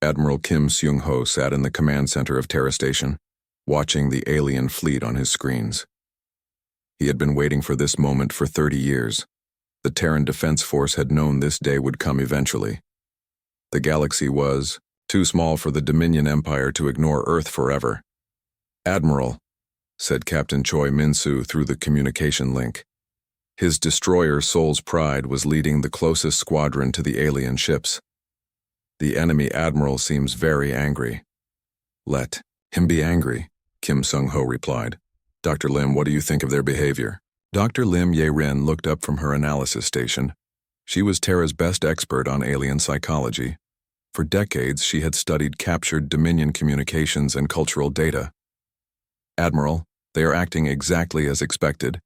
Admiral Kim Seung-ho sat in the command center of Terra Station, watching the alien fleet on his screens. He had been waiting for this moment for 30 years. The Terran Defense Force had known this day would come eventually. The galaxy was too small for the Dominion Empire to ignore Earth forever. "Admiral," said Captain Choi Min-soo through the communication link. His destroyer Soul's Pride was leading the closest squadron to the alien ships. "The enemy admiral seems very angry." "Let him be angry," Kim Seung-ho replied. "Dr. Lim, what do you think of their behavior?" Dr. Lim Ye-rin looked up from her analysis station. She was Terra's best expert on alien psychology. For decades, she had studied captured Dominion communications and cultural data. "Admiral, they are acting exactly as expected.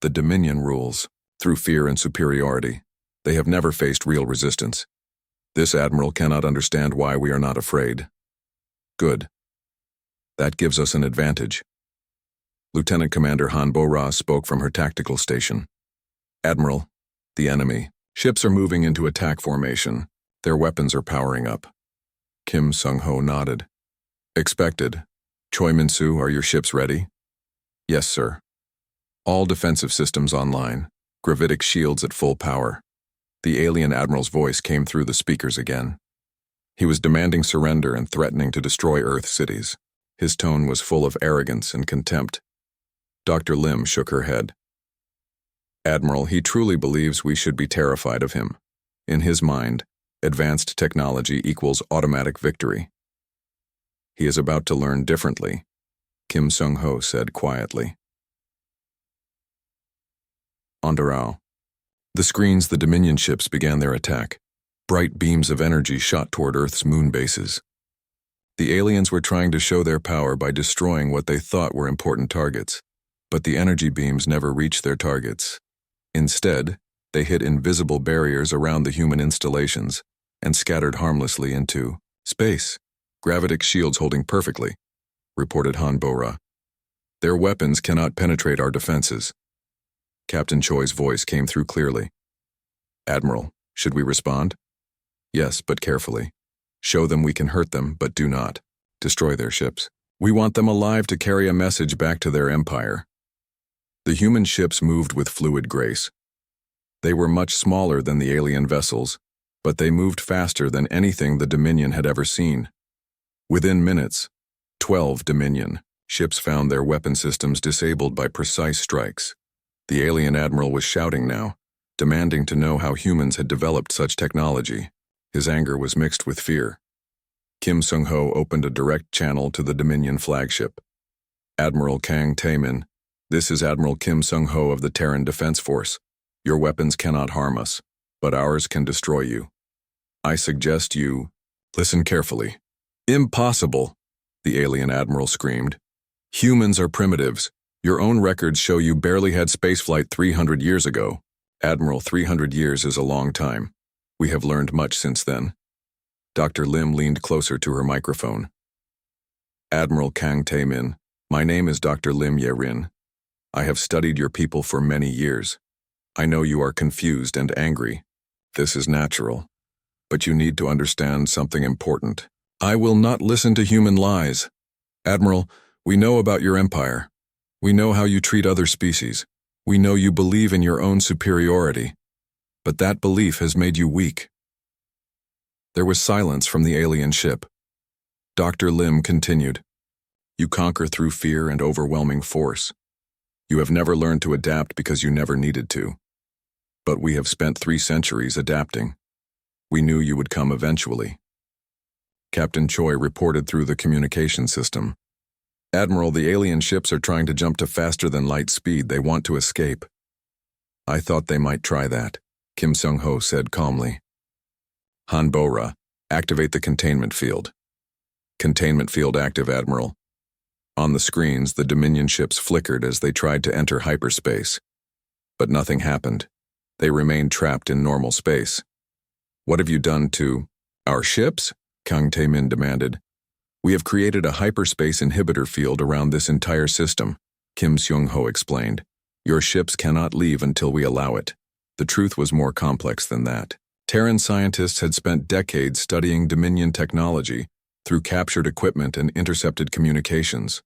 The Dominion rules, through fear and superiority. They have never faced real resistance. This admiral cannot understand why we are not afraid." "Good. That gives us an advantage." Lieutenant Commander Han Bo-ra spoke from her tactical station. "Admiral, the enemy ships are moving into attack formation. Their weapons are powering up." Kim Seung-ho nodded. "Expected. Choi Min-soo, are your ships ready?" "Yes, sir. All defensive systems online. Gravitic shields at full power." The alien admiral's voice came through the speakers again. He was demanding surrender and threatening to destroy Earth cities. His tone was full of arrogance and contempt. Dr. Lim shook her head. "Admiral, he truly believes we should be terrified of him. In his mind, advanced technology equals automatic victory." "He is about to learn differently," Kim Seung-ho said quietly. On Dorao. The screens, the Dominion ships began their attack. Bright beams of energy shot toward Earth's moon bases. The aliens were trying to show their power by destroying what they thought were important targets, but the energy beams never reached their targets. Instead, they hit invisible barriers around the human installations and scattered harmlessly into space. "Gravitic shields holding perfectly," reported Han Bo-ra. "Their weapons cannot penetrate our defenses." Captain Choi's voice came through clearly. "Admiral, should we respond?" "Yes, but carefully. Show them we can hurt them, but do not destroy their ships. We want them alive to carry a message back to their empire." The human ships moved with fluid grace. They were much smaller than the alien vessels, but they moved faster than anything the Dominion had ever seen. Within minutes, 12 Dominion ships found their weapon systems disabled by precise strikes. The alien admiral was shouting now, demanding to know how humans had developed such technology. His anger was mixed with fear. Kim Seung-ho opened a direct channel to the Dominion flagship. "Admiral Kang Tae-min, this is Admiral Kim Seung-ho of the Terran Defense Force. Your weapons cannot harm us, but ours can destroy you. I suggest you listen carefully." "Impossible!" the alien admiral screamed. "Humans are primitives. Your own records show you barely had spaceflight 300 years ago. Admiral, 300 years is a long time. We have learned much since then." Dr. Lim leaned closer to her microphone. "Admiral Kang Tae-min, my name is Dr. Lim Ye-rin. I have studied your people for many years. I know you are confused and angry. This is natural. But you need to understand something important. I will not listen to human lies. Admiral, we know about your empire. We know how you treat other species. We know you believe in your own superiority. But that belief has made you weak." There was silence from the alien ship. Dr. Lim continued. "You conquer through fear and overwhelming force. You have never learned to adapt because you never needed to. But we have spent 3 centuries adapting. We knew you would come eventually." Captain Choi reported through the communication system. "Admiral, the alien ships are trying to jump to faster than light speed. They want to escape." "I thought they might try that," Kim Seung-ho said calmly. Han Bo-ra, activate the containment field. "Containment field active, Admiral." On the screens, the Dominion ships flickered as they tried to enter hyperspace. But nothing happened. They remained trapped in normal space. "What have you done to our ships?" Kang Tae-min demanded. "We have created a hyperspace inhibitor field around this entire system," Kim Seung-ho explained. "Your ships cannot leave until we allow it." The truth was more complex than that. Terran scientists had spent decades studying Dominion technology through captured equipment and intercepted communications.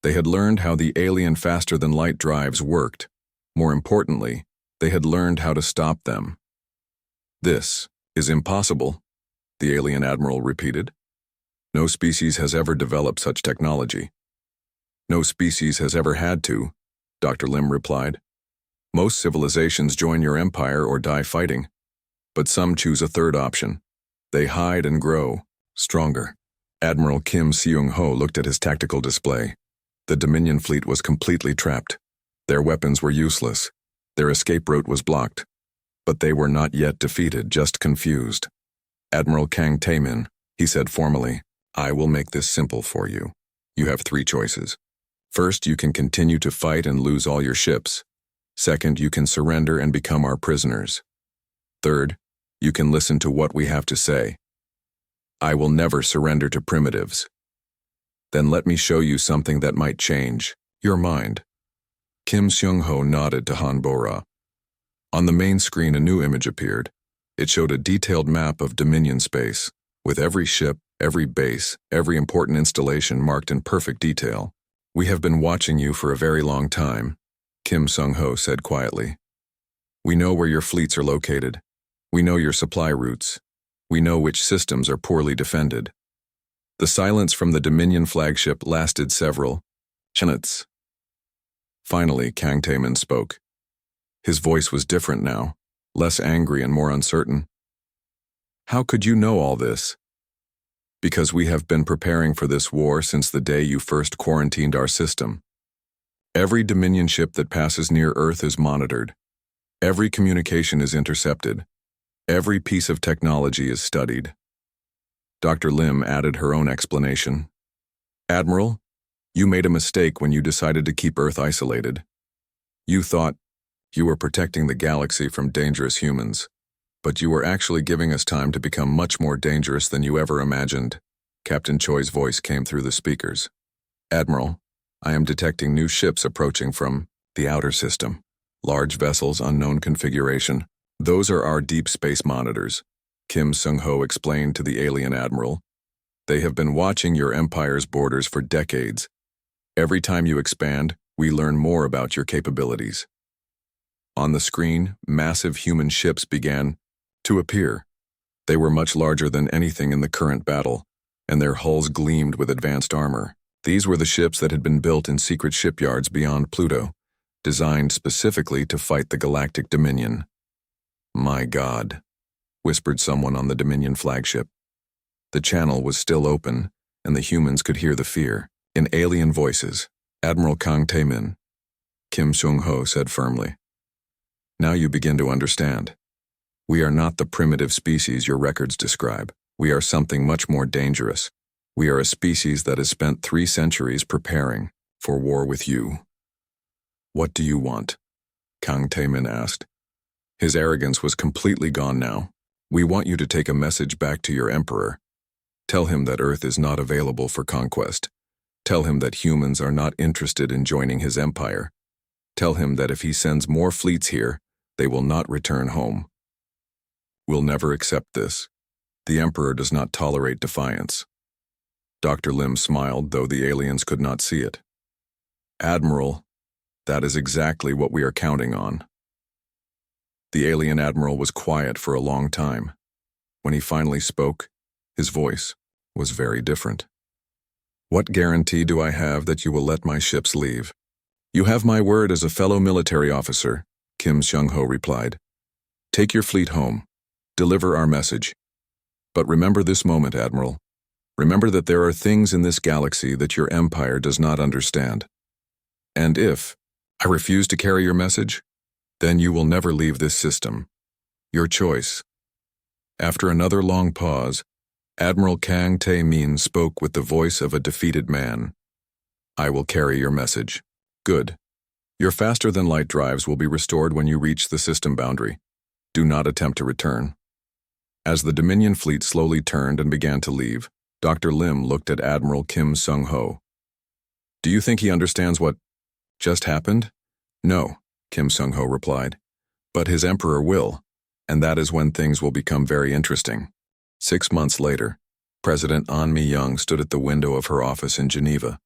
They had learned how the alien faster-than-light drives worked. More importantly, they had learned how to stop them. "This is impossible," the alien admiral repeated. "No species has ever developed such technology." "No species has ever had to," Dr. Lim replied. "Most civilizations join your empire or die fighting, but some choose a third option. They hide and grow, stronger." Admiral Kim Seung-ho looked at his tactical display. The Dominion fleet was completely trapped. Their weapons were useless. Their escape route was blocked. But they were not yet defeated, just confused. "Admiral Kang Tae-min," he said formally, "I will make this simple for you. You have 3 choices. First, you can continue to fight and lose all your ships. Second, you can surrender and become our prisoners. Third, you can listen to what we have to say. I will never surrender to primitives." "Then let me show you something that might change your mind." Kim Seung-ho nodded to Han Bo-ra. On the main screen, a new image appeared. It showed a detailed map of Dominion space, with every ship, every base, every important installation marked in perfect detail. "We have been watching you for a very long time," Kim Seung-ho said quietly. "We know where your fleets are located. We know your supply routes. We know which systems are poorly defended." The silence from the Dominion flagship lasted several minutes. Finally, Kang Tae-min spoke. His voice was different now, less angry and more uncertain. "How could you know all this?" "Because we have been preparing for this war since the day you first quarantined our system. Every Dominion ship that passes near Earth is monitored. Every communication is intercepted. Every piece of technology is studied." Dr. Lim added her own explanation. "Admiral, you made a mistake when you decided to keep Earth isolated. You thought you were protecting the galaxy from dangerous humans, but you were actually giving us time to become much more dangerous than you ever imagined." Captain Choi's voice came through the speakers. "Admiral, I am detecting new ships approaching from the outer system. Large vessels, unknown configuration. Those are our deep space monitors," Kim Seung-ho explained to the alien admiral. "They have been watching your empire's borders for decades. Every time you expand, we learn more about your capabilities." On the screen, massive human ships began to appear. They were much larger than anything in the current battle, and their hulls gleamed with advanced armor. These were the ships that had been built in secret shipyards beyond Pluto, designed specifically to fight the Galactic Dominion. "My God," whispered someone on the Dominion flagship. The channel was still open, and the humans could hear the fear. In alien voices, "Admiral Kang Tae-min," Kim Seung-ho said firmly. "Now you begin to understand. We are not the primitive species your records describe. We are something much more dangerous. We are a species that has spent 3 centuries preparing for war with you." "What do you want?" Kang Tae-min asked. His arrogance was completely gone now. "We want you to take a message back to your emperor. Tell him that Earth is not available for conquest. Tell him that humans are not interested in joining his empire. Tell him that if he sends more fleets here, they will not return home. We'll never accept this. The emperor does not tolerate defiance." Dr. Lim smiled, though the aliens could not see it. "Admiral, that is exactly what we are counting on." The alien admiral was quiet for a long time. When he finally spoke, his voice was very different. "What guarantee do I have that you will let my ships leave?" "You have my word as a fellow military officer," Kim Seung-ho replied. "Take your fleet home. Deliver our message. But remember this moment, Admiral. Remember that there are things in this galaxy that your empire does not understand. And if I refuse to carry your message, then you will never leave this system. Your choice." After another long pause, Admiral Kang Tae-min spoke with the voice of a defeated man. "I will carry your message. Good. Your faster-than-light drives will be restored when you reach the system boundary. Do not attempt to return." As the Dominion fleet slowly turned and began to leave, Dr. Lim looked at Admiral Kim Seung-ho. "Do you think he understands what just happened?" "No," Kim Seung-ho replied. "But his emperor will, And that is when things will become very interesting. 6 months later, President An Mi-young stood at the window of her office in Geneva,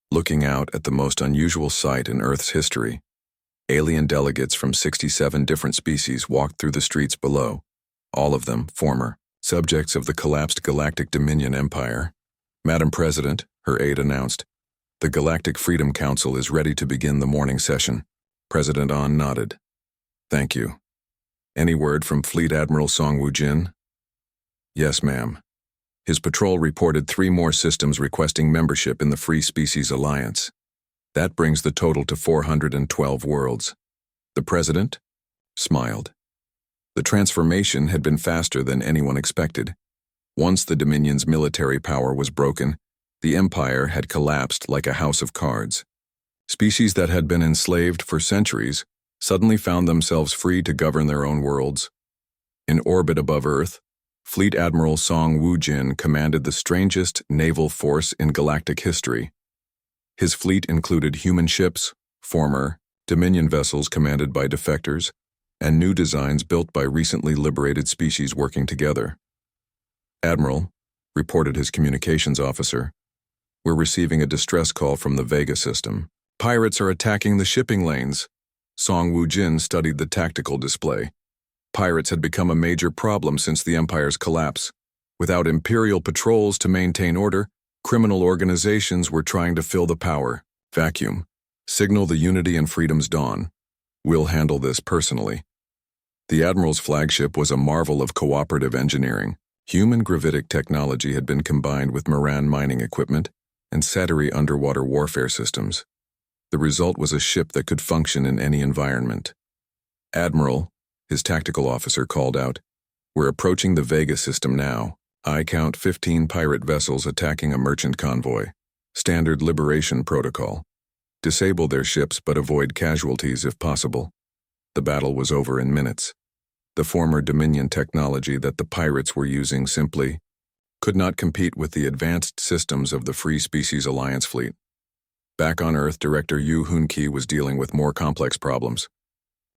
looking out at the most unusual sight in Earth's history. Alien delegates from 67 different species walked through the streets below, all of them former subjects of the collapsed Galactic Dominion Empire. Madam President, her aide announced, the Galactic Freedom Council is ready to begin the morning session. President An nodded. Thank you. Any word from Fleet Admiral Song Woo-jin? Yes, ma'am. His patrol reported 3 more systems requesting membership in the Free Species Alliance. That brings the total to 412 worlds. The president smiled. The transformation had been faster than anyone expected. Once the Dominion's military power was broken, the Empire had collapsed like a house of cards. Species that had been enslaved for centuries suddenly found themselves free to govern their own worlds. In orbit above Earth, Fleet Admiral Song Woo-jin commanded the strangest naval force in galactic history. His fleet included human ships, former Dominion vessels commanded by defectors, and new designs built by recently liberated species working together. Admiral, reported his communications officer, we're receiving a distress call from the Vega system. Pirates are attacking the shipping lanes. Song Woo-jin studied the tactical display. Pirates had become a major problem since the Empire's collapse. Without Imperial patrols to maintain order, criminal organizations were trying to fill the power vacuum. Signal the unity and freedom's dawn. We'll handle this personally. The Admiral's flagship was a marvel of cooperative engineering. Human gravitic technology had been combined with Moran mining equipment and Satiri underwater warfare systems. The result was a ship that could function in any environment. Admiral, his tactical officer called out, we're approaching the Vega system now. I count 15 pirate vessels attacking a merchant convoy. Standard liberation protocol. Disable their ships but avoid casualties if possible. The battle was over in minutes. The former Dominion technology that the pirates were using simply could not compete with the advanced systems of the Free Species Alliance fleet. Back on Earth, Director Yu Hun-ki was dealing with more complex problems.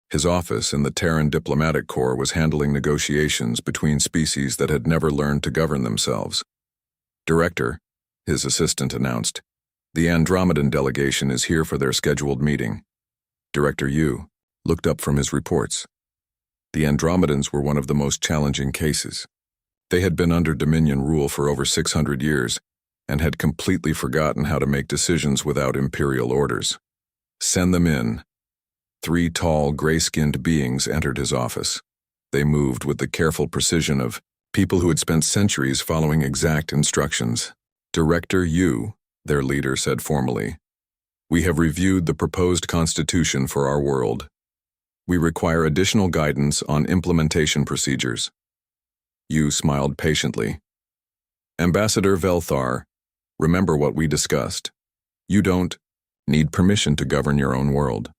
His office in the Terran Diplomatic Corps was handling negotiations between species that had never learned to govern themselves. Director, his assistant announced, the Andromedan delegation is here for their scheduled meeting. Director Yu looked up from his reports. The Andromedans were one of the most challenging cases. They had been under Dominion rule for over 600 years and had completely forgotten how to make decisions without Imperial orders. Send them in. 3 tall, gray-skinned beings entered his office. They moved with the careful precision of people who had spent centuries following exact instructions. Director Yu, their leader said formally, we have reviewed the proposed constitution for our world. We require additional guidance on implementation procedures. Yu smiled patiently. Ambassador Velthar, remember what we discussed. You don't need permission to govern your own world.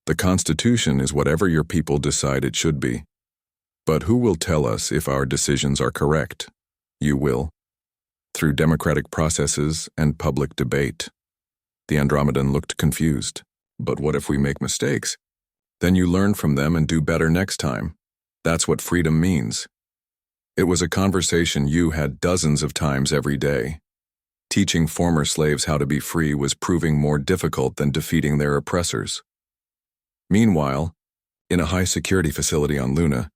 The Constitution is whatever your people decide it should be. But who will tell us if our decisions are correct? You will. Through democratic processes and public debate. The Andromedan looked confused. But what if we make mistakes? Then you learn from them and do better next time. That's what freedom means. It was a conversation Yu had dozens of times every day. Teaching former slaves how to be free was proving more difficult than defeating their oppressors. Meanwhile, in a high-security facility on Luna,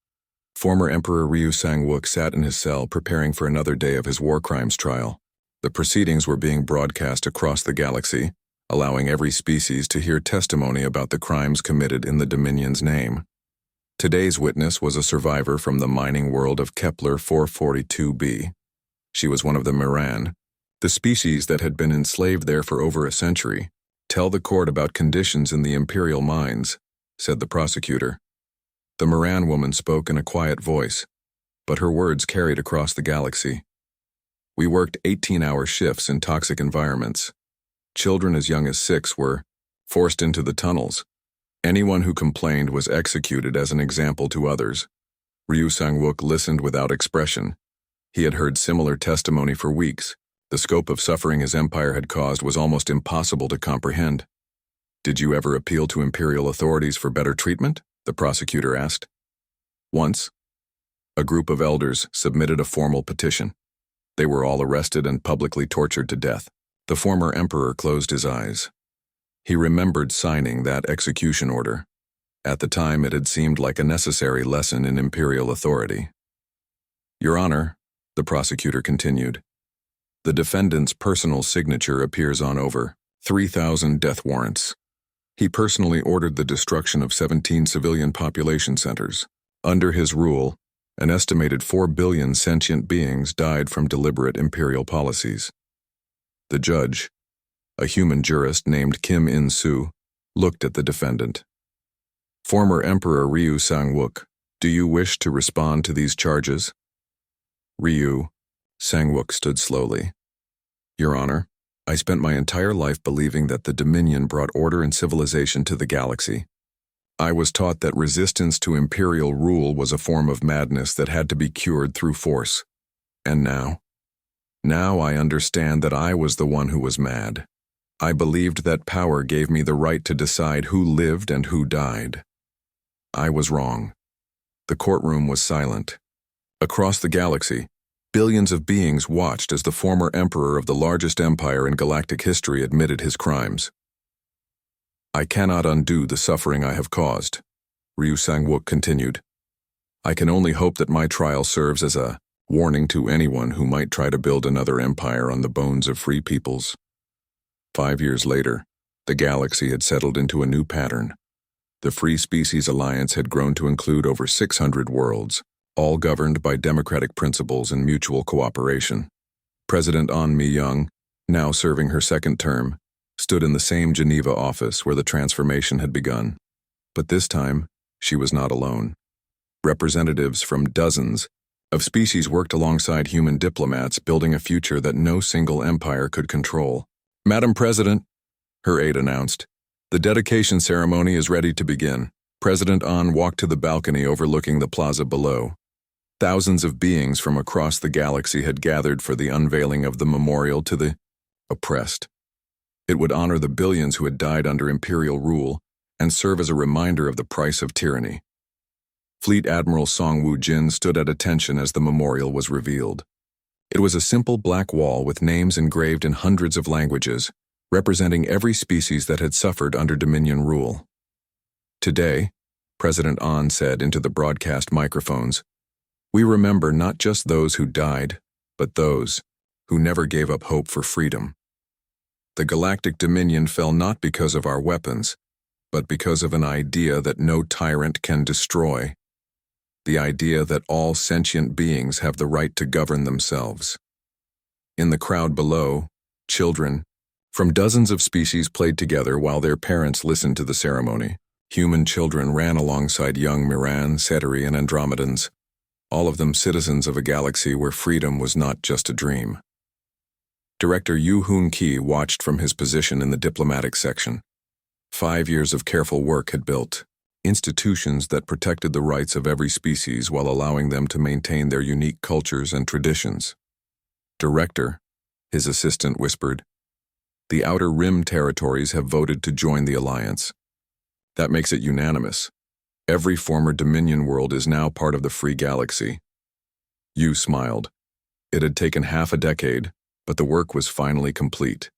former Emperor Ryu Sang-wook sat in his cell preparing for another day of his war crimes trial. The proceedings were being broadcast across the galaxy, allowing every species to hear testimony about the crimes committed in the Dominion's name. Today's witness was a survivor from the mining world of Kepler 442b. She was one of the Moran, the species that had been enslaved there for over a century. Tell the court about conditions in the Imperial mines, said the prosecutor. The Moran woman spoke in a quiet voice, but her words carried across the galaxy. We worked 18-hour shifts in toxic environments. Children as young as 6 were forced into the tunnels. Anyone who complained was executed as an example to others. Ryu Sang-wook listened without expression. He had heard similar testimony for weeks. The scope of suffering his empire had caused was almost impossible to comprehend. Did you ever appeal to Imperial authorities for better treatment? The prosecutor asked. Once, A group of elders submitted a formal petition. They were all arrested and publicly tortured to death. The former emperor closed his eyes. He remembered signing that execution order. At the time, it had seemed like a necessary lesson in imperial authority. Your Honor, the prosecutor continued, the defendant's personal signature appears on over 3,000 death warrants. He personally ordered the destruction of 17 civilian population centers. Under his rule, an estimated 4 billion sentient beings died from deliberate imperial policies. The judge, a human jurist named Kim In-soo, looked at the defendant. Former Emperor Ryu Sang-wook, do you wish to respond to these charges? Ryu Sang-wook stood slowly. Your Honor, I spent my entire life believing that the Dominion brought order and civilization to the galaxy. I was taught that resistance to imperial rule was a form of madness that had to be cured through force. And now? Now I understand that I was the one who was mad. I believed that power gave me the right to decide who lived and who died. I was wrong. The courtroom was silent. Across the galaxy, billions of beings watched as the former emperor of the largest empire in galactic history admitted his crimes. I cannot undo the suffering I have caused, Ryu Sang-wook continued. I can only hope that my trial serves as a warning to anyone who might try to build another empire on the bones of free peoples. 5 years later, the galaxy had settled into a new pattern. The Free Species Alliance had grown to include over 600 worlds, all governed by democratic principles and mutual cooperation. President An Mi-young, now serving her second term, stood in the same Geneva office where the transformation had begun. But this time, she was not alone. Representatives from dozens of species worked alongside human diplomats, building a future that no single empire could control. Madam President, her aide announced, the dedication ceremony is ready to begin. President An walked to the balcony overlooking the plaza below. Thousands of beings from across the galaxy had gathered for the unveiling of the memorial to the oppressed. It would honor the billions who had died under imperial rule and serve as a reminder of the price of tyranny. Fleet Admiral Song Woo-jin stood at attention as the memorial was revealed. It was a simple black wall with names engraved in hundreds of languages, representing every species that had suffered under Dominion rule. Today, President An said into the broadcast microphones, we remember not just those who died, but those who never gave up hope for freedom. The Galactic Dominion fell not because of our weapons, but because of an idea that no tyrant can destroy. The idea that all sentient beings have the right to govern themselves. In the crowd below, children from dozens of species played together while their parents listened to the ceremony. Human children ran alongside young Miran, Ceteri, and Andromedans, all of them citizens of a galaxy where freedom was not just a dream. Director Yu Hoon-ki watched from his position in the diplomatic section. 5 years of careful work had built institutions that protected the rights of every species while allowing them to maintain their unique cultures and traditions. Director, his assistant whispered, the Outer Rim territories have voted to join the alliance. That makes it unanimous. Every former Dominion world is now part of the Free Galaxy. Yu smiled. It had taken half a decade, but the work was finally complete.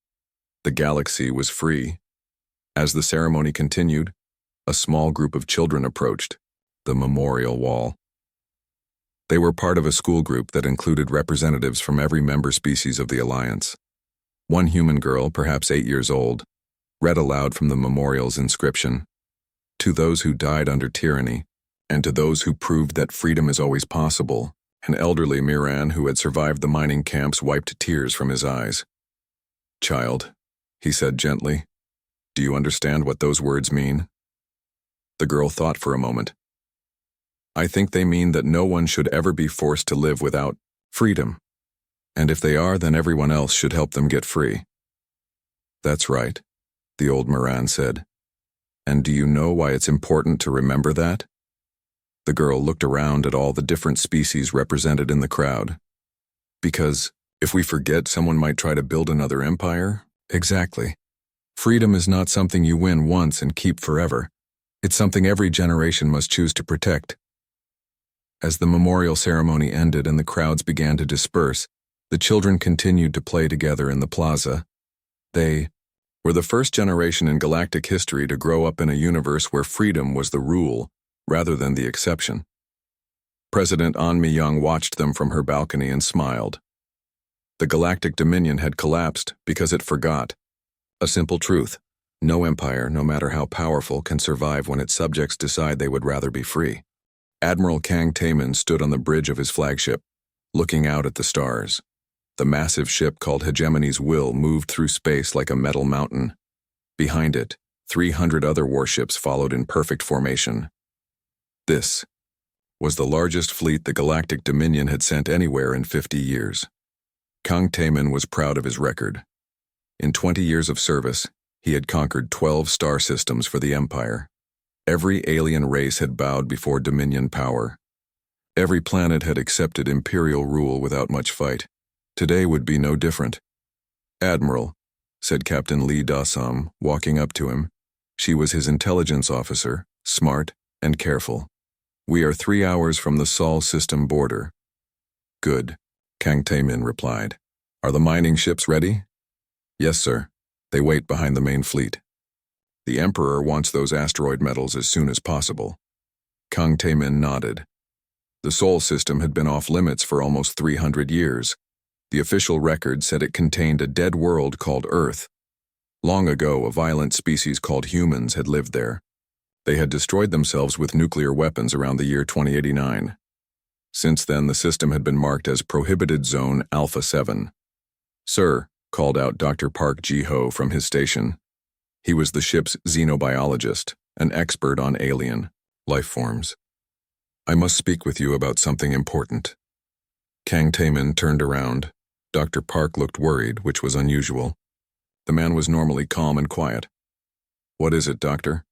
The galaxy was free. As the ceremony continued, a small group of children approached the memorial wall. They were part of a school group that included representatives from every member species of the Alliance. One human girl, perhaps 8 years old, read aloud from the memorial's inscription, to those who died under tyranny, and to those who proved that freedom is always possible. An elderly Miran who had survived the mining camps wiped tears from his eyes. Child, he said gently, do you understand what those words mean? The girl thought for a moment. I think they mean that no one should ever be forced to live without freedom. And if they are, then everyone else should help them get free. That's right, the old Miran said. And do you know why it's important to remember that? The girl looked around at all the different species represented in the crowd. Because if we forget, someone might try to build another empire? Exactly. Freedom is not something you win once and keep forever. It's something every generation must choose to protect. As the memorial ceremony ended and the crowds began to disperse, the children continued to play together in the plaza. They were the first generation in galactic history to grow up in a universe where freedom was the rule rather than the exception. President An Mi-young watched them from her balcony and smiled. The Galactic Dominion had collapsed because it forgot a simple truth: no empire, no matter how powerful, can survive when its subjects decide they would rather be free. Admiral Kang Taemin stood on the bridge of his flagship, looking out at the stars. The massive ship called Hegemony's Will moved through space like a metal mountain. Behind it, 300 other warships followed in perfect formation. This was the largest fleet the Galactic Dominion had sent anywhere in 50 years. Kang Taemin was proud of his record. In 20 years of service, he had conquered 12 star systems for the Empire. Every alien race had bowed before Dominion power. Every planet had accepted Imperial rule without much fight. Today would be no different. "Admiral," said Captain Lee Da-sam, walking up to him. She was his intelligence officer, smart and careful. "We are 3 hours from the Sol system border." "Good," Kang Taemin replied. "Are the mining ships ready?" "Yes, sir. They wait behind the main fleet. The Emperor wants those asteroid metals as soon as possible." Kang Taemin nodded. The Sol system had been off limits for almost 300 years. The official record said it contained a dead world called Earth. Long ago, a violent species called humans had lived there. They had destroyed themselves with nuclear weapons around the year 2089. Since then, the system had been marked as Prohibited Zone Alpha 7. "Sir," called out Dr. Park Ji-ho from his station. He was the ship's xenobiologist, an expert on alien life forms. "I must speak with you about something important." Kang Taemin turned around. Dr. Park looked worried, which was unusual. The man was normally calm and quiet. "What is it, Doctor?"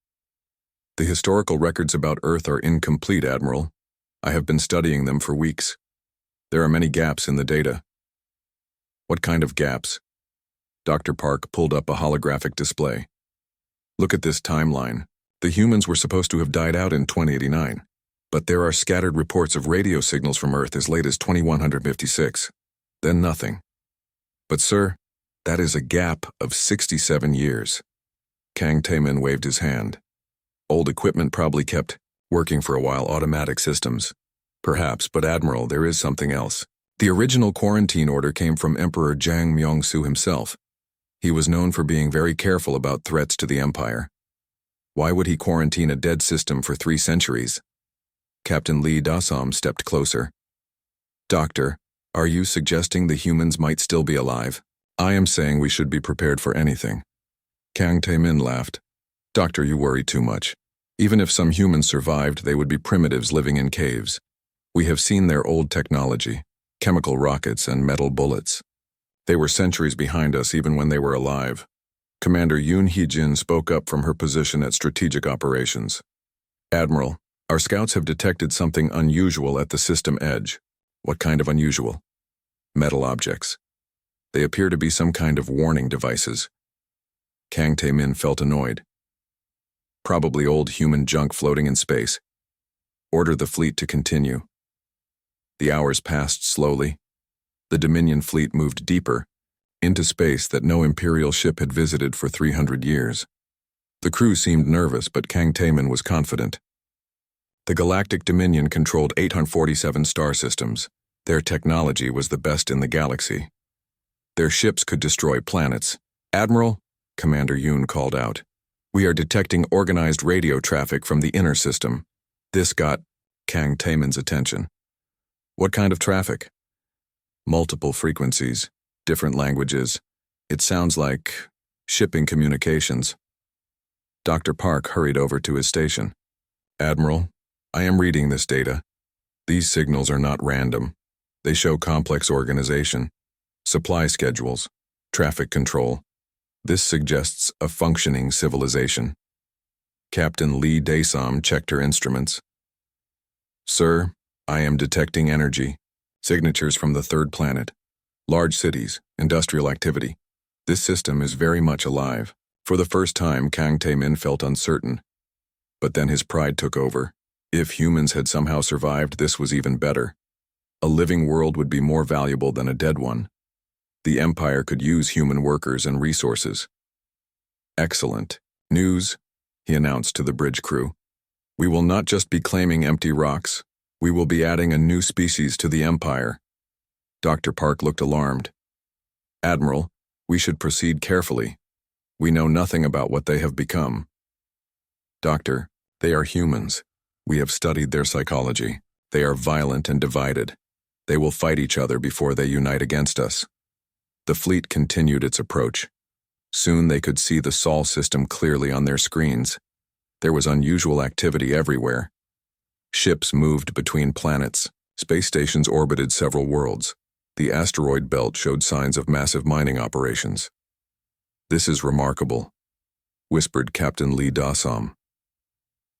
"The historical records about Earth are incomplete, Admiral. I have been studying them for weeks. There are many gaps in the data." "What kind of gaps?" Dr. Park pulled up a holographic display. "Look at this timeline. The humans were supposed to have died out in 2089, but there are scattered reports of radio signals from Earth as late as 2156. Then nothing. But sir, that is a gap of 67 years. Kang Taemin waved his hand. "Old equipment probably kept working for a while, automatic systems. Perhaps, but Admiral, there is something else. The original quarantine order came from Emperor Jang Myung-soo himself. He was known for being very careful about threats to the Empire. Why would he quarantine a dead system for 3 centuries? Captain Lee Da-sam stepped closer. "Doctor, are you suggesting the humans might still be alive?" "I am saying we should be prepared for anything." Kang Taemin laughed. "Doctor, you worry too much. Even if some humans survived, they would be primitives living in caves. We have seen their old technology, chemical rockets and metal bullets. They were centuries behind us even when they were alive." Commander Yoon Hee-jin spoke up from her position at Strategic Operations. "Admiral, our scouts have detected something unusual at the system edge." "What kind of unusual?" "Metal objects. They appear to be some kind of warning devices." Kang Taemin felt annoyed. "Probably old human junk floating in space. Order the fleet to continue." The hours passed slowly. The Dominion fleet moved deeper, into space that no Imperial ship had visited for 300 years. The crew seemed nervous, but Kang Taemin was confident. The Galactic Dominion controlled 847 star systems. Their technology was the best in the galaxy. Their ships could destroy planets. "Admiral," Commander Yoon called out, "we are detecting organized radio traffic from the inner system." This got Kang Taemin's attention. "What kind of traffic?" "Multiple frequencies, different languages. It sounds like shipping communications." Dr. Park hurried over to his station. "Admiral, I am reading this data. These signals are not random. They show complex organization, supply schedules, traffic control. This suggests a functioning civilization." Captain Lee Da-sam checked her instruments. "Sir, I am detecting energy, signatures from the 3rd planet, large cities, industrial activity. This system is very much alive." For the first time, Kang Taemin felt uncertain. But then his pride took over. If humans had somehow survived, this was even better. A living world would be more valuable than a dead one. The Empire could use human workers and resources. Excellent news, he announced to the bridge crew. We will not just be claiming empty rocks, we will be adding a new species to the Empire. Dr. Park looked alarmed. Admiral, we should proceed carefully. We know nothing about what they have become. Doctor, they are humans. We have studied their psychology. They are violent and divided. They will fight each other before they unite against us. The fleet continued its approach. Soon they could see the Sol system clearly on their screens. There was unusual activity everywhere. Ships moved between planets. Space stations orbited several worlds. The asteroid belt showed signs of massive mining operations. This is remarkable, whispered Captain Lee Dasam.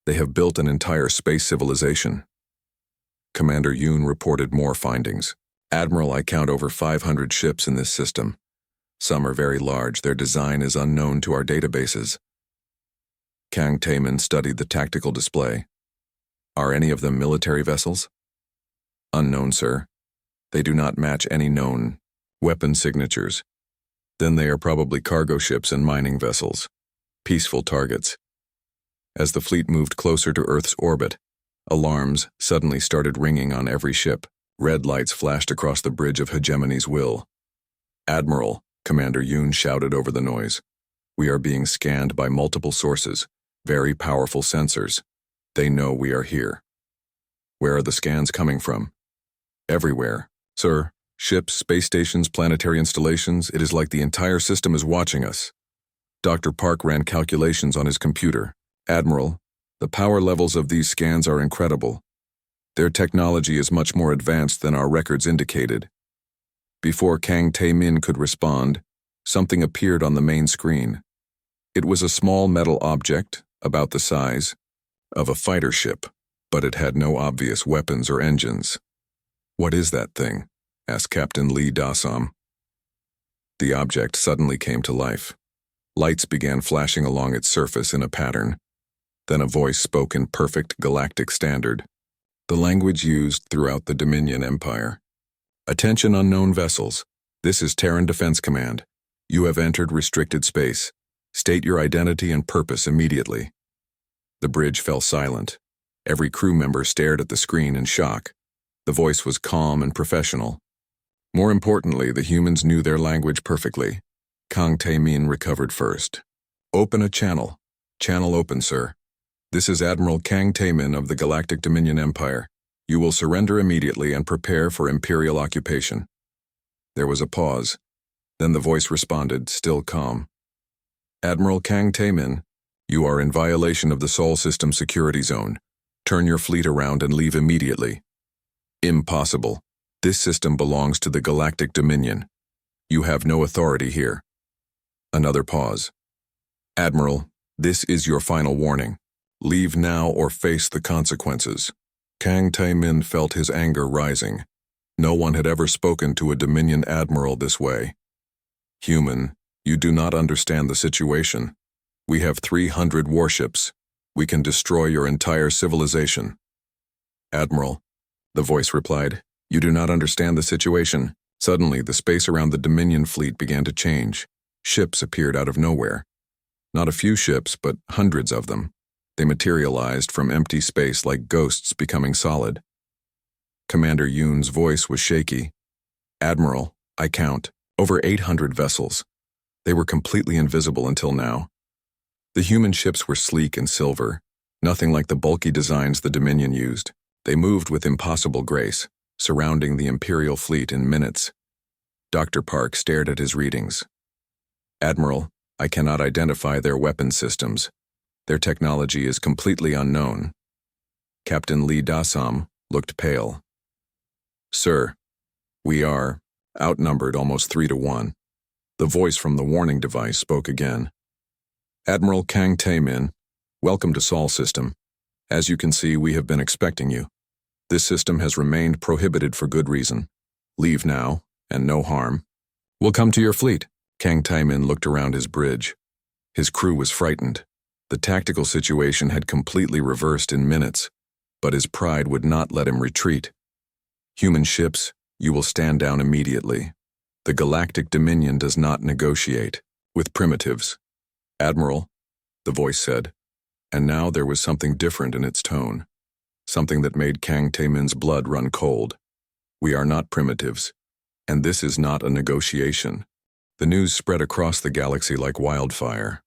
They have built an entire space civilization. Commander Yoon reported more findings. Admiral, I count over 500 ships in this system. Some are very large. Their design is unknown to our databases. Kang Taemin studied the tactical display. Are any of them military vessels? Unknown, sir. They do not match any known weapon signatures. Then they are probably cargo ships and mining vessels. Peaceful targets. As the fleet moved closer to Earth's orbit, alarms suddenly started ringing on every ship. Red lights flashed across the bridge of Hegemony's will. Admiral, Commander Yoon shouted over the noise. We are being scanned by multiple sources, very powerful sensors. They know we are here. Where are the scans coming from? Everywhere, sir. Ships, space stations, planetary installations. It is like the entire system is watching us. Dr. Park ran calculations on his computer. Admiral, the power levels of these scans are incredible. Their technology is much more advanced than our records indicated. Before Kang Taemin could respond, something appeared on the main screen. It was a small metal object, about the size of a fighter ship, but it had no obvious weapons or engines. What is that thing? Asked Captain Lee Dasam. The object suddenly came to life. Lights began flashing along its surface in a pattern. Then a voice spoke in perfect galactic standard, the language used throughout the Dominion Empire. Attention unknown vessels. This is Terran Defense Command. You have entered restricted space. State your identity and purpose immediately. The bridge fell silent. Every crew member stared at the screen in shock. The voice was calm and professional. More importantly, the humans knew their language perfectly. Kang Taemin recovered first. Open a channel. Channel open, sir. This is Admiral Kang Taemin of the Galactic Dominion Empire. You will surrender immediately and prepare for Imperial occupation. There was a pause. Then the voice responded, still calm. Admiral Kang Taemin, you are in violation of the Sol System security zone. Turn your fleet around and leave immediately. Impossible. This system belongs to the Galactic Dominion. You have no authority here. Another pause. Admiral, this is your final warning. Leave now or face the consequences. Kang Taemin felt his anger rising. No one had ever spoken to a Dominion admiral this way. Human, you do not understand the situation. We have 300 warships. We can destroy your entire civilization. Admiral, the voice replied, you do not understand the situation. Suddenly, the space around the Dominion fleet began to change. Ships appeared out of nowhere. Not a few ships, but hundreds of them. They materialized from empty space like ghosts becoming solid. Commander Yoon's voice was shaky. Admiral, I count, over 800 vessels. They were completely invisible until now. The human ships were sleek and silver, nothing like the bulky designs the Dominion used. They moved with impossible grace, surrounding the Imperial fleet in minutes. Dr. Park stared at his readings. Admiral, I cannot identify their weapon systems. Their technology is completely unknown. Captain Lee Dasam looked pale. Sir, we are outnumbered almost 3-1. The voice from the warning device spoke again. Admiral Kang Taemin, welcome to Sol System. As you can see, we have been expecting you. This system has remained prohibited for good reason. Leave now, and no harm. We'll come to your fleet. Kang Taemin looked around his bridge. His crew was frightened. The tactical situation had completely reversed in minutes. But his pride would not let him retreat. Human ships, you will stand down immediately. The Galactic Dominion does not negotiate with primitives. Admiral, the voice said, and now there was something different in its tone, something that made Kang Taemin's blood run cold. We are not primitives, and this is not a negotiation. The news spread across the galaxy like wildfire.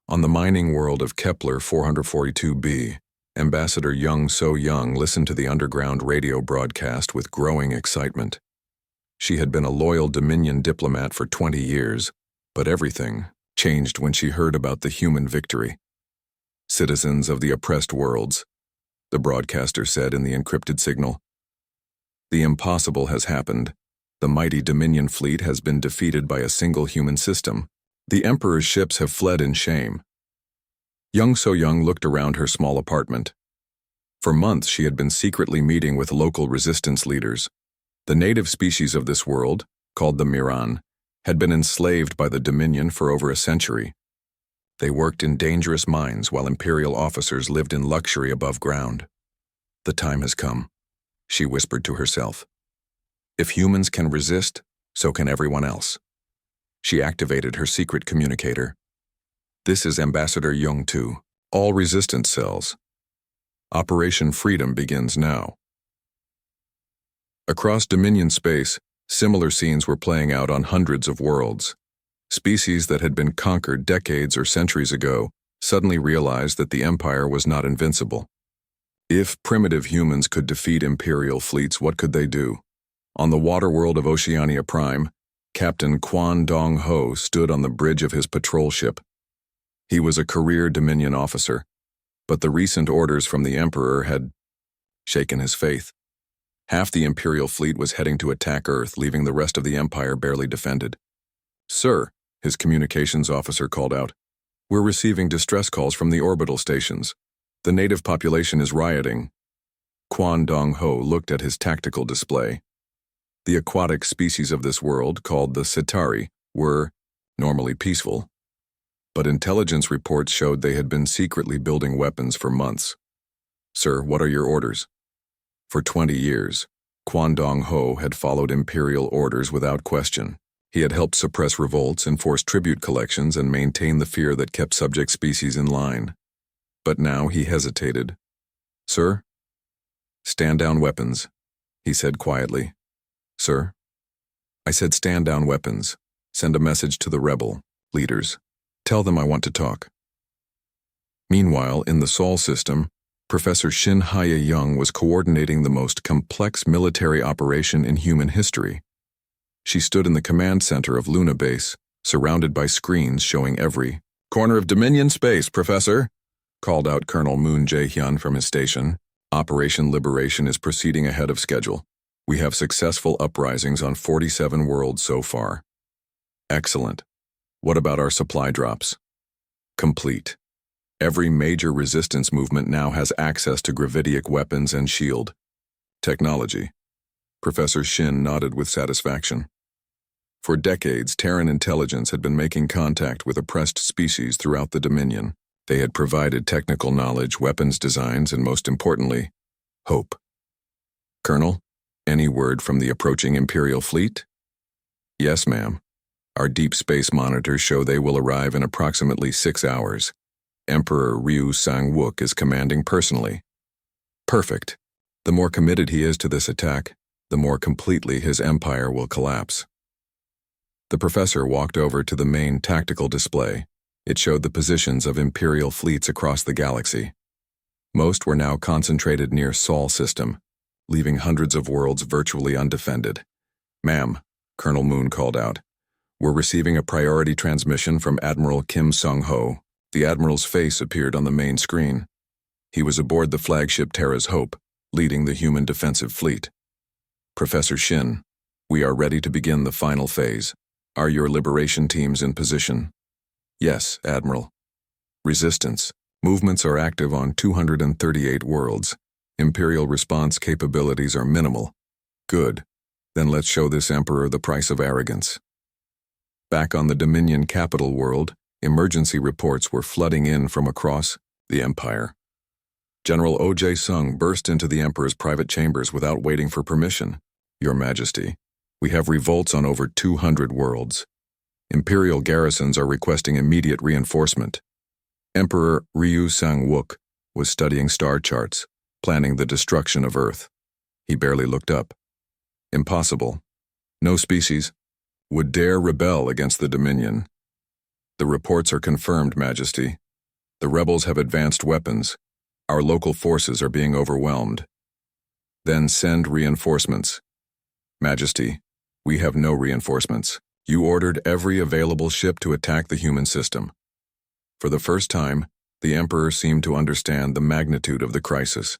On the mining world of Kepler 442b, Ambassador Young So-Young listened to the underground radio broadcast with growing excitement. She had been a loyal Dominion diplomat for 20 years, but everything changed when she heard about the human victory. Citizens of the oppressed worlds, the broadcaster said in the encrypted signal. The impossible has happened. The mighty Dominion fleet has been defeated by a single human system. The Emperor's ships have fled in shame. Young So-Young looked around her small apartment. For months she had been secretly meeting with local resistance leaders. The native species of this world, called the Miran, had been enslaved by the Dominion for over a century. They worked in dangerous mines while Imperial officers lived in luxury above ground. The time has come, she whispered to herself. If humans can resist, so can everyone else. She activated her secret communicator. This is Ambassador Young 2. All resistance cells. Operation Freedom begins now. Across Dominion space, similar scenes were playing out on hundreds of worlds. Species that had been conquered decades or centuries ago suddenly realized that the Empire was not invincible. If primitive humans could defeat Imperial fleets, what could they do? On the water world of Oceania Prime, Captain Kwon Dong-ho stood on the bridge of his patrol ship. He was a career Dominion officer, but the recent orders from the Emperor had shaken his faith. Half the Imperial fleet was heading to attack Earth, leaving the rest of the Empire barely defended. "Sir," his communications officer called out, "we're receiving distress calls from the orbital stations. The native population is rioting." Kwon Dong-ho looked at his tactical display. The aquatic species of this world, called the Cetari, were normally peaceful, but intelligence reports showed they had been secretly building weapons for months. "Sir, what are your orders?" For 20 years, Kwon Dong-ho had followed Imperial orders without question. He had helped suppress revolts, enforce tribute collections, and maintain the fear that kept subject species in line. But now he hesitated. "Sir?" "Stand down weapons," he said quietly. "Sir?" "I said stand down weapons. Send a message to the rebel leaders. Tell them I want to talk." Meanwhile, in the Sol system, Professor Shin Hye-young was coordinating the most complex military operation in human history. She stood in the command center of Luna Base, surrounded by screens showing every corner of Dominion space, Professor, called out Colonel Moon Jae-hyun from his station. Operation Liberation is proceeding ahead of schedule. We have successful uprisings on 47 worlds so far. Excellent. What about our supply drops? Complete. Every major resistance movement now has access to gravitic weapons and shield technology. Professor Shin nodded with satisfaction. For decades, Terran intelligence had been making contact with oppressed species throughout the Dominion. They had provided technical knowledge, weapons designs, and most importantly, hope. Colonel, any word from the approaching Imperial fleet? Yes, ma'am. Our deep space monitors show they will arrive in approximately 6 hours. Emperor Ryu Sang-wook is commanding personally. Perfect. The more committed he is to this attack, the more completely his empire will collapse. The professor walked over to the main tactical display. It showed the positions of Imperial fleets across the galaxy. Most were now concentrated near Sol system, leaving hundreds of worlds virtually undefended. "Ma'am," Colonel Moon called out, "we're receiving a priority transmission from Admiral Kim Sung-ho." The Admiral's face appeared on the main screen. He was aboard the flagship Terra's Hope, leading the human defensive fleet. "Professor Shin, we are ready to begin the final phase. Are your liberation teams in position?" "Yes, Admiral." "Resistance. Movements are active on 238 worlds. Imperial response capabilities are minimal." "Good. Then let's show this Emperor the price of arrogance." Back on the Dominion capital world, emergency reports were flooding in from across the Empire. General O.J. Sung burst into the Emperor's private chambers without waiting for permission. Your Majesty, we have revolts on over 200 worlds. Imperial garrisons are requesting immediate reinforcement. Emperor Ryu Sang-wook was studying star charts, planning the destruction of Earth. He barely looked up. Impossible. No species would dare rebel against the Dominion. The reports are confirmed, Majesty. The rebels have advanced weapons. Our local forces are being overwhelmed. Then send reinforcements. Majesty, we have no reinforcements. You ordered every available ship to attack the human system. For the first time, the Emperor seemed to understand the magnitude of the crisis.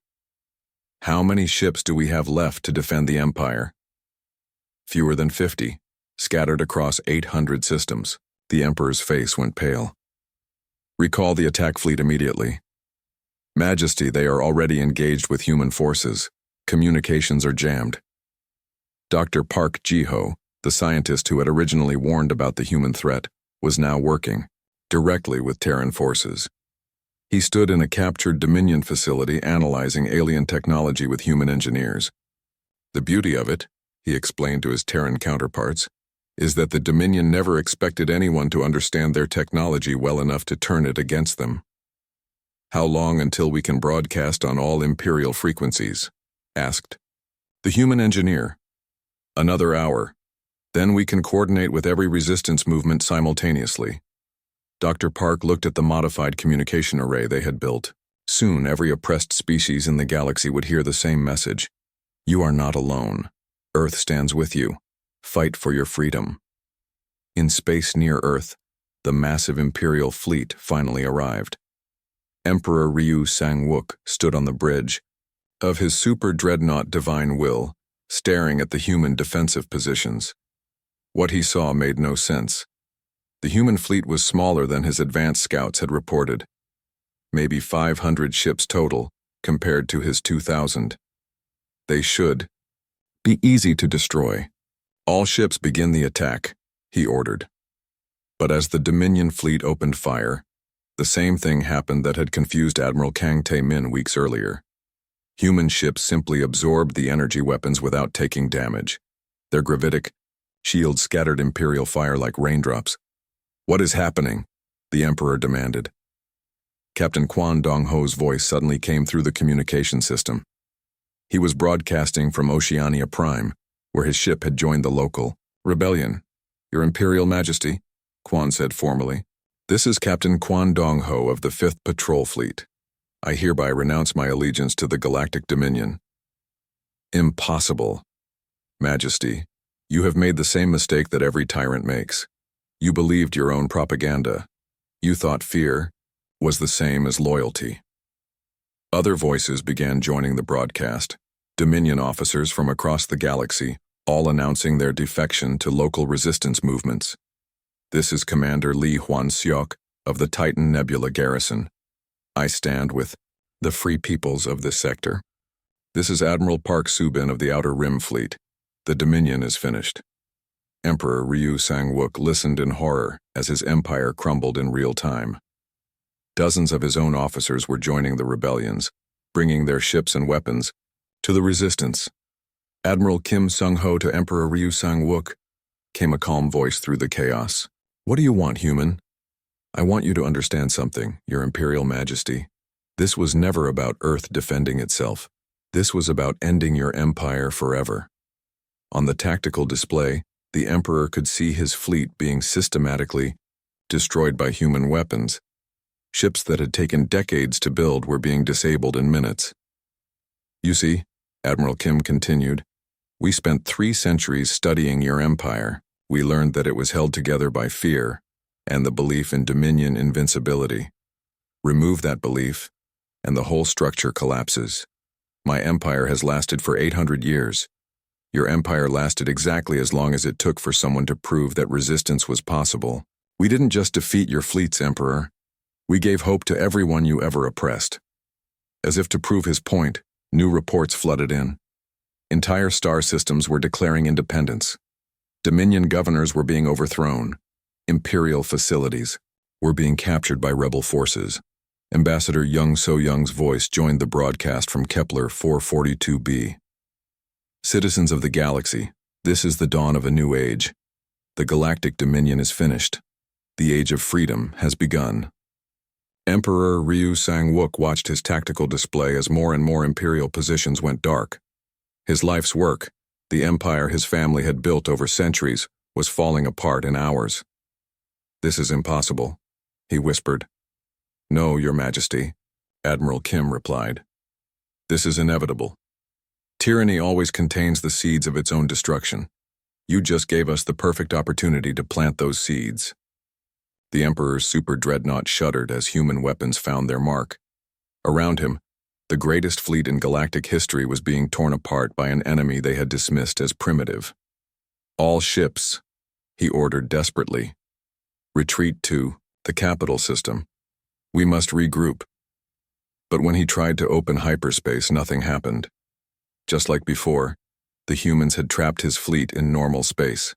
How many ships do we have left to defend the Empire? Fewer than 50, scattered across 800 systems. The Emperor's face went pale. Recall the attack fleet immediately. Majesty, they are already engaged with human forces. Communications are jammed. Dr. Park Ji-ho, the scientist who had originally warned about the human threat, was now working directly with Terran forces. He stood in a captured Dominion facility analyzing alien technology with human engineers. The beauty of it, he explained to his Terran counterparts, is that the Dominion never expected anyone to understand their technology well enough to turn it against them. How long until we can broadcast on all Imperial frequencies? Asked the human engineer. Another hour. Then we can coordinate with every resistance movement simultaneously. Dr. Park looked at the modified communication array they had built. Soon, every oppressed species in the galaxy would hear the same message. You are not alone. Earth stands with you. Fight for your freedom. In space near Earth, the massive Imperial fleet finally arrived. Emperor Ryu Sang-wook stood on the bridge of his super dreadnought Divine Will, staring at the human defensive positions. What he saw made no sense. The human fleet was smaller than his advanced scouts had reported. Maybe 500 ships total, compared to his 2,000. They should be easy to destroy. All ships begin the attack, he ordered. But as the Dominion fleet opened fire, the same thing happened that had confused Admiral Kang Tae-min weeks earlier. Human ships simply absorbed the energy weapons without taking damage. Their gravitic shields scattered Imperial fire like raindrops. What is happening? The Emperor demanded. Captain Kwon Dong-ho's voice suddenly came through the communication system. He was broadcasting from Oceania Prime, where his ship had joined the local rebellion. Your Imperial Majesty, Kwon said formally. This is Captain Kwon Dong-ho of the 5th Patrol Fleet. I hereby renounce my allegiance to the Galactic Dominion. Impossible. Majesty, you have made the same mistake that every tyrant makes. You believed your own propaganda. You thought fear was the same as loyalty. Other voices began joining the broadcast, Dominion officers from across the galaxy, all announcing their defection to local resistance movements. This is Commander Lee Hwan-seok of the Titan Nebula Garrison. I stand with the free peoples of this sector. This is Admiral Park Soo-bin of the Outer Rim Fleet. The Dominion is finished. Emperor Ryu Sang-wook listened in horror as his empire crumbled in real time. Dozens of his own officers were joining the rebellions, bringing their ships and weapons to the resistance. Admiral Kim Sung-ho to Emperor Ryu Sang-wook, came a calm voice through the chaos. What do you want, human? I want you to understand something, Your Imperial Majesty. This was never about Earth defending itself. This was about ending your empire forever. On the tactical display, the Emperor could see his fleet being systematically destroyed by human weapons. Ships that had taken decades to build were being disabled in minutes. You see, Admiral Kim continued, we spent 3 centuries studying your empire. We learned that it was held together by fear and the belief in Dominion invincibility. Remove that belief, and the whole structure collapses. My empire has lasted for 800 years. Your empire lasted exactly as long as it took for someone to prove that resistance was possible. We didn't just defeat your fleets, Emperor. We gave hope to everyone you ever oppressed. As if to prove his point, new reports flooded in. Entire star systems were declaring independence. Dominion governors were being overthrown. Imperial facilities were being captured by rebel forces. Ambassador Young So-Young's voice joined the broadcast from Kepler 442b. Citizens of the galaxy, this is the dawn of a new age. The galactic dominion is finished. The age of freedom has begun. Emperor Ryu Sang-wook watched his tactical display as more and more imperial positions went dark. His life's work, the empire his family had built over centuries, was falling apart in hours. "This is impossible," he whispered. "No, Your Majesty," Admiral Kim replied. "This is inevitable. Tyranny always contains the seeds of its own destruction. You just gave us the perfect opportunity to plant those seeds." The Emperor's super dreadnought shuddered as human weapons found their mark. Around him, the greatest fleet in galactic history was being torn apart by an enemy they had dismissed as primitive. "All ships," he ordered desperately. "Retreat to the capital system. We must regroup." But when he tried to open hyperspace, nothing happened. Just like before, the humans had trapped his fleet in normal space.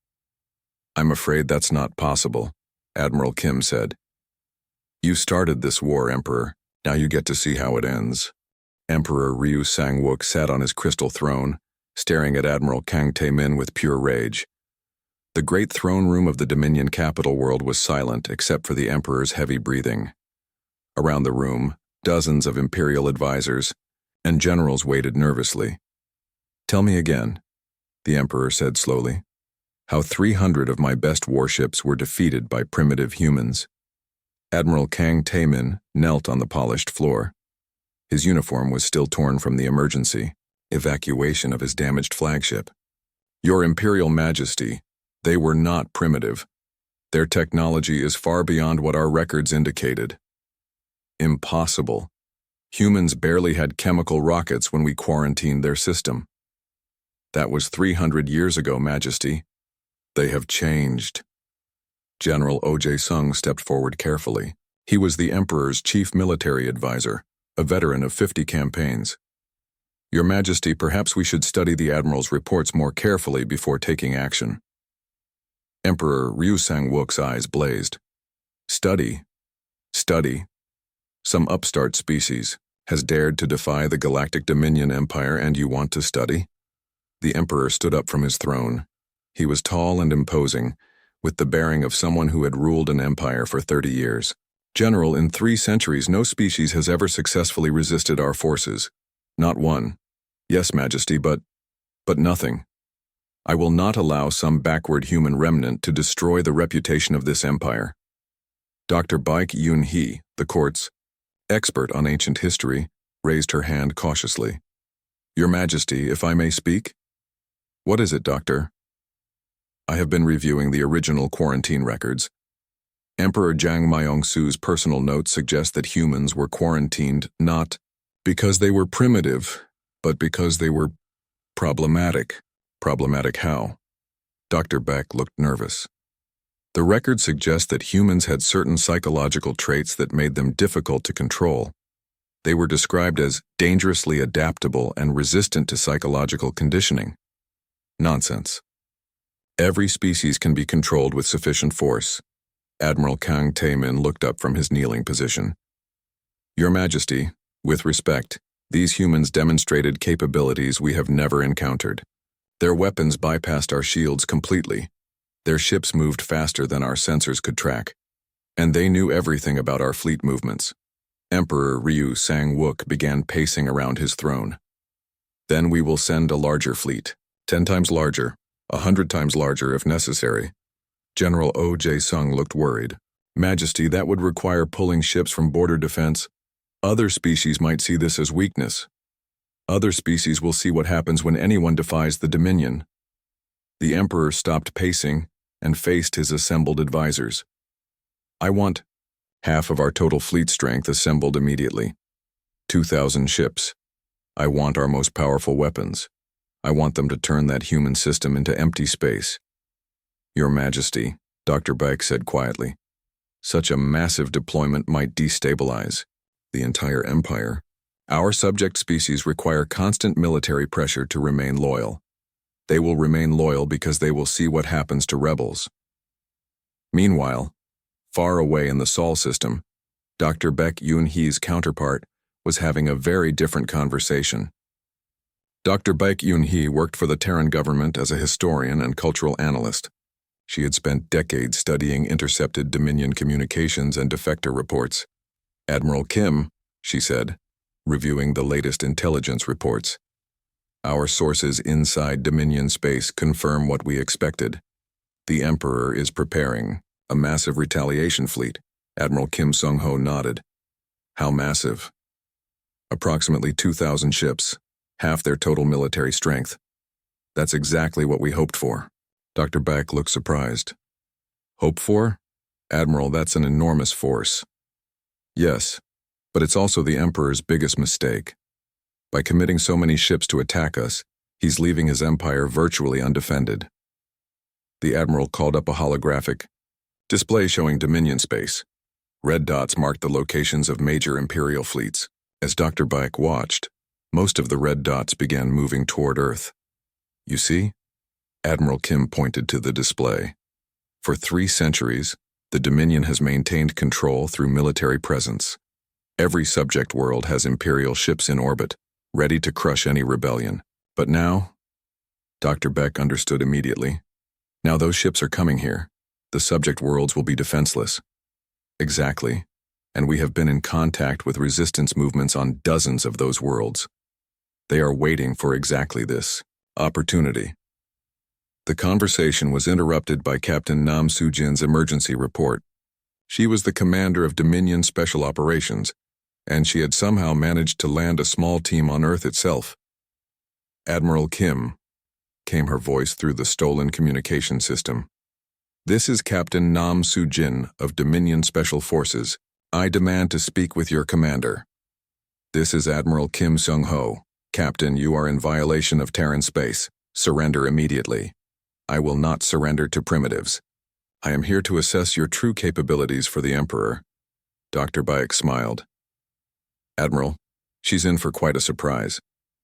"I'm afraid that's not possible," Admiral Kim said. "You started this war, Emperor. Now you get to see how it ends." Emperor Ryu Sang-wook sat on his crystal throne, staring at Admiral Kang Tae-min with pure rage. The great throne room of the Dominion capital world was silent except for the Emperor's heavy breathing. Around the room, dozens of imperial advisors and generals waited nervously. "Tell me again," the Emperor said slowly, "how 300 of my best warships were defeated by primitive humans." Admiral Kang Tae-min knelt on the polished floor. His uniform was still torn from the emergency evacuation of his damaged flagship. "Your Imperial Majesty, they were not primitive. Their technology is far beyond what our records indicated." "Impossible. Humans barely had chemical rockets when we quarantined their system." "That was 300 years ago, Majesty. They have changed." General Oh Jae-sung stepped forward carefully. He was the Emperor's chief military advisor, a veteran of 50 campaigns. "Your Majesty, perhaps we should study the Admiral's reports more carefully before taking action." Emperor Ryu Sang-wook's eyes blazed. "Study? Study? Some upstart species has dared to defy the Galactic Dominion Empire, and you want to study?" The Emperor stood up from his throne. He was tall and imposing, with the bearing of someone who had ruled an empire for 30 years. "General, in 3 centuries, no species has ever successfully resisted our forces. Not one. Yes, Majesty, but nothing. I will not allow some backward human remnant to destroy the reputation of this empire." Dr. Baek Yoon-hee, the court's expert on ancient history, raised her hand cautiously. "Your Majesty, if I may speak?" "What is it, Doctor?" "I have been reviewing the original quarantine records. Emperor Jang Myong-su's personal notes suggest that humans were quarantined not because they were primitive, but because they were problematic." "Problematic how?" Dr. Beck looked nervous. "The records suggest that humans had certain psychological traits that made them difficult to control. They were described as dangerously adaptable and resistant to psychological conditioning." "Nonsense. Every species can be controlled with sufficient force." Admiral Kang Tae-min looked up from his kneeling position. "Your Majesty, with respect, these humans demonstrated capabilities we have never encountered. Their weapons bypassed our shields completely. Their ships moved faster than our sensors could track. And they knew everything about our fleet movements." Emperor Ryu Sang-wook began pacing around his throne. "Then we will send a larger fleet, 10 times larger, 100 times larger if necessary." General Oh Jae-sung looked worried. "Majesty, that would require pulling ships from border defense. Other species might see this as weakness. Other species will see what happens when anyone defies the Dominion." The Emperor stopped pacing and faced his assembled advisors. "I want half of our total fleet strength assembled immediately. 2,000 ships. I want our most powerful weapons. I want them to turn that human system into empty space." "Your Majesty," Dr. Beck said quietly, "such a massive deployment might destabilize the entire empire. Our subject species require constant military pressure to remain loyal. They will remain loyal because they will see what happens to rebels." Meanwhile, far away in the Sol system, Dr. Baek Yoon-hee's counterpart was having a very different conversation. Dr. Baek Yoon-hee worked for the Terran government as a historian and cultural analyst. She had spent decades studying intercepted Dominion communications and defector reports. "Admiral Kim," she said, reviewing the latest intelligence reports. "Our sources inside Dominion space confirm what we expected. The Emperor is preparing a massive retaliation fleet." Admiral Kim Sung-ho nodded. "How massive?" "Approximately 2,000 ships, half their total military strength. That's exactly what we hoped for." Dr. Baek looked surprised. "Hope for? Admiral, that's an enormous force." "Yes, but it's also the Emperor's biggest mistake. By committing so many ships to attack us, he's leaving his empire virtually undefended." The Admiral called up a holographic display showing Dominion space. Red dots marked the locations of major Imperial fleets. As Dr. Baek watched, most of the red dots began moving toward Earth. "You see?" Admiral Kim pointed to the display. "For 3 centuries, the Dominion has maintained control through military presence. Every subject world has Imperial ships in orbit, ready to crush any rebellion. But now," Dr. Baek understood immediately, "now those ships are coming here. The subject worlds will be defenseless." "Exactly. And we have been in contact with resistance movements on dozens of those worlds. They are waiting for exactly this opportunity." The conversation was interrupted by Captain Nam Soo-jin's emergency report. She was the commander of Dominion Special Operations, and she had somehow managed to land a small team on Earth itself. "Admiral Kim," came her voice through the stolen communication system. "This is Captain Nam Soo-jin of Dominion Special Forces. I demand to speak with your commander." "This is Admiral Kim Sung-ho. Captain, you are in violation of Terran space. Surrender immediately." "I will not surrender to primitives. I am here to assess your true capabilities for the Emperor." Dr. Baek smiled. "Admiral, she's in for quite a surprise."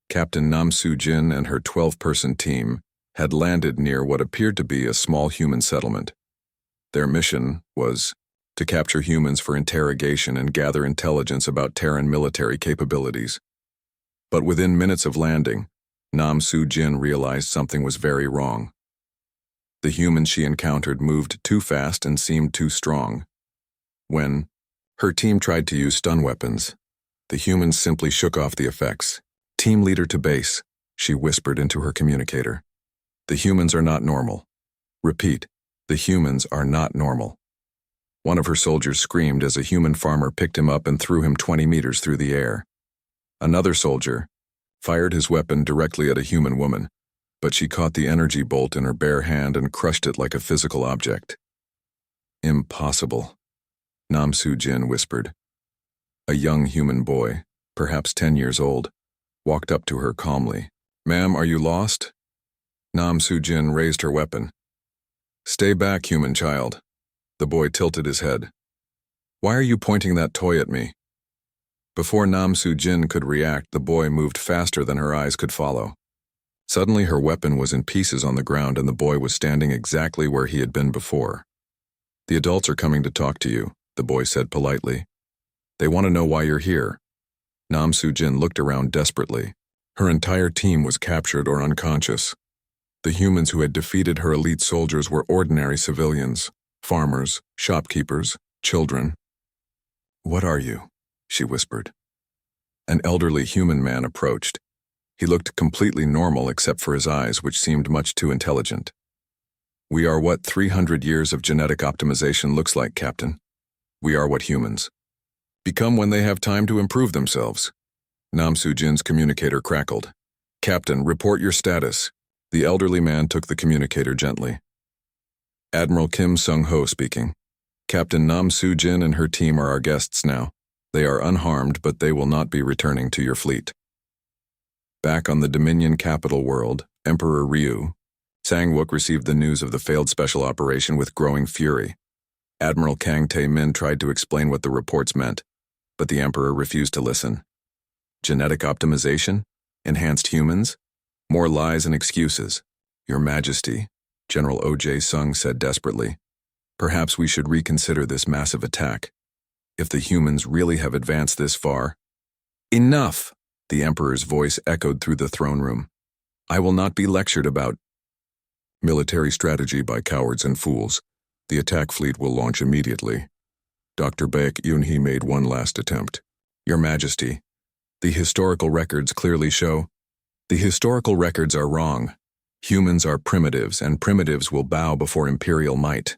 Captain Nam Soo-jin and her 12-person team had landed near what appeared to be a small human settlement. Their mission was to capture humans for interrogation and gather intelligence about Terran military capabilities. But within minutes of landing, Nam Soo-jin realized something was very wrong. The humans she encountered moved too fast and seemed too strong. When her team tried to use stun weapons, the humans simply shook off the effects. "Team leader to base," she whispered into her communicator. "The humans are not normal. Repeat, the humans are not normal." One of her soldiers screamed as a human farmer picked him up and threw him 20 meters through the air. Another soldier fired his weapon directly at a human woman, but she caught the energy bolt in her bare hand and crushed it like a physical object. "Impossible," Nam Soo-jin whispered. A young human boy, perhaps 10 years old, walked up to her calmly. "Ma'am, are you lost?" Nam Soo-jin raised her weapon. "Stay back, human child." The boy tilted his head. "Why are you pointing that toy at me?" Before Nam Soo-jin could react, the boy moved faster than her eyes could follow. Suddenly her weapon was in pieces on the ground and the boy was standing exactly where he had been before. "The adults are coming to talk to you," the boy said politely. "They want to know why you're here." Nam Soo-jin looked around desperately. Her entire team was captured or unconscious. The humans who had defeated her elite soldiers were ordinary civilians, farmers, shopkeepers, children. "What are you?" she whispered. An elderly human man approached. He looked completely normal except for his eyes, which seemed much too intelligent. "We are what 300 years of genetic optimization looks like, Captain. We are what humans become when they have time to improve themselves." Nam Soo-jin's communicator crackled. "Captain, report your status." The elderly man took the communicator gently. "Admiral Kim Sung-ho speaking. Captain Nam Soo-jin and her team are our guests now. They are unharmed, but they will not be returning to your fleet." Back on the Dominion capital world, Emperor Ryu, Sang-wook received the news of the failed special operation with growing fury. Admiral Kang Tae-min tried to explain what the reports meant, but the Emperor refused to listen. Genetic optimization? Enhanced humans? More lies and excuses. "Your Majesty," General O.J. Sung said desperately, "perhaps we should reconsider this massive attack. if the humans really have advanced this far. Enough! The Emperor's voice echoed through the throne room. I will not be lectured about military strategy by cowards and fools. The attack fleet will launch immediately. Dr. Baek Yunhee made one last attempt. Your Majesty, the historical records clearly show. The historical records are wrong. Humans are primitives, and primitives will bow before imperial might.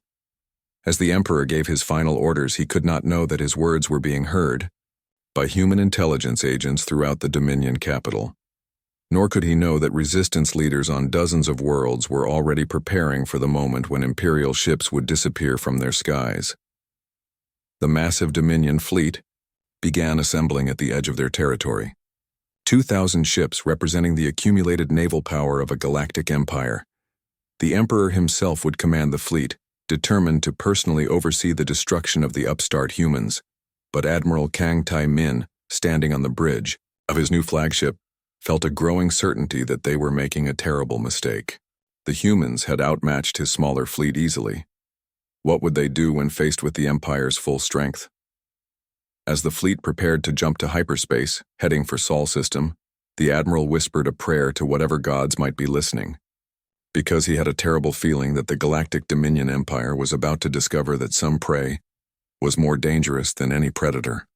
As the Emperor gave his final orders, he could not know that his words were being heard by human intelligence agents throughout the Dominion capital. Nor could he know that resistance leaders on dozens of worlds were already preparing for the moment when Imperial ships would disappear from their skies. The massive Dominion fleet began assembling at the edge of their territory. 2,000 ships representing the accumulated naval power of a galactic empire. The Emperor himself would command the fleet, determined to personally oversee the destruction of the upstart humans. But Admiral Kang Tai-min, standing on the bridge of his new flagship, felt a growing certainty that they were making a terrible mistake. The humans had outmatched his smaller fleet easily. What would they do when faced with the Empire's full strength? As the fleet prepared to jump to hyperspace, heading for Sol system, the Admiral whispered a prayer to whatever gods might be listening, because he had a terrible feeling that the Galactic Dominion Empire was about to discover that some prey was more dangerous than any predator.